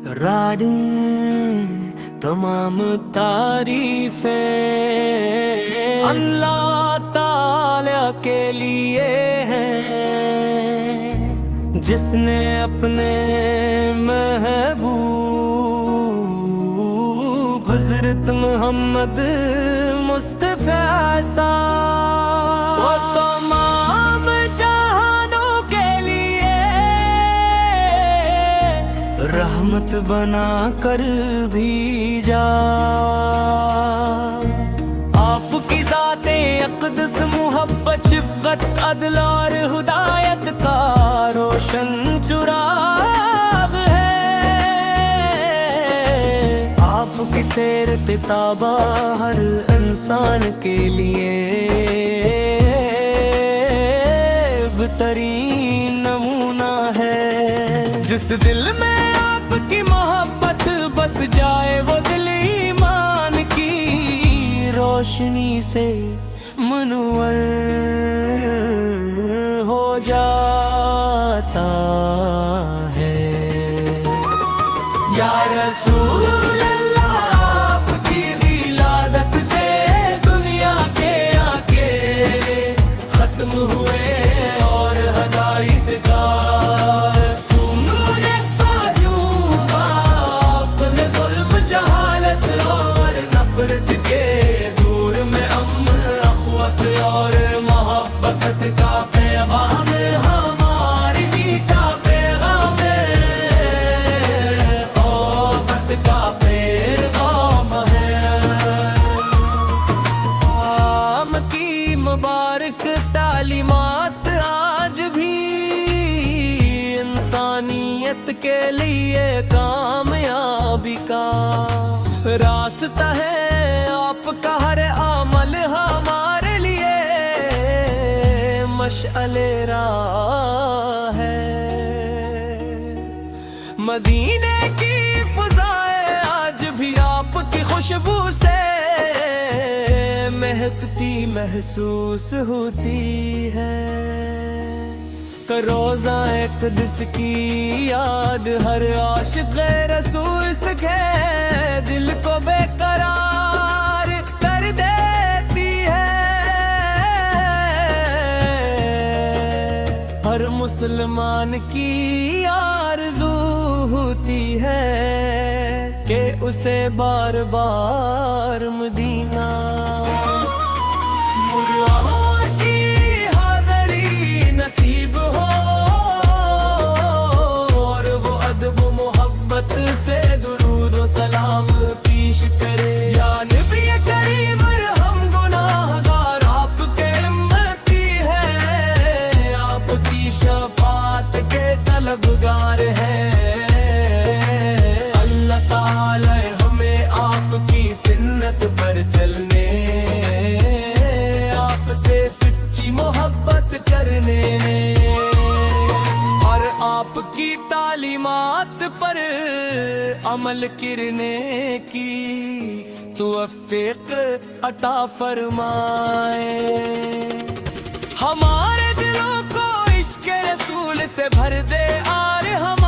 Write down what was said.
रानी तमाम तारीफें अल्लाह ताला के लिए हैं, जिसने अपने महबूब हज़रत मोहम्मद मुस्तफ़ा सा वो तमाम जहानों के लिए रहमत बना कर भेजा। आपकी ज़ाते अक़दस मोहब्बत शफ़क़त अदल और हिदायत का रोशन चिराग है। आपकी सैर ताबा हर इंसान के लिए बेहतरीन नमूना है। जिस दिल में आपकी मोहब्बत बस जाए वो दिल ईमान की रोशनी से मुनव्वर हो जाता है। या रसूल अल्लाह आपकी विलादत से दुनिया के आके खत्म हुए और हदायत का के दूर में अमन अख़वत और मोहब्बत का पैगाम हमारी मीठा पैगाम मोहब्बत का पैगाम है। आम की मुबारक तालीमात आज भी इंसानियत के लिए कामयाबी का रास्ता है। आपका हर अमल हमारे लिए मशअले राह है। मदीने की फ़ज़ाएं आज भी आपकी खुशबू से महकती महसूस होती है। रोज़ा क़ुद्स की याद हर आशिक़ रसूल सके दिल को बेकरार कर देती है। हर मुसलमान की आरज़ू होती है कि उसे बार बार मदीना नसीब हो और वो अदब मोहब्बत से दुरूद व सलाम पेश करे। या नबी करीम हम गुनाहगार आपके उम्मती हैं, आपकी शफाअत के तलबगार हैं। अल्लाह ताला हमें आपकी सुन्नत पर चलने आपसे सच्ची मोहब्बत करने और आपकी तालीमात पर अमल करने की तौफ़ीक़ अता फरमाए। हमारे दिलों को इश्क़ रसूल से भर दे और हम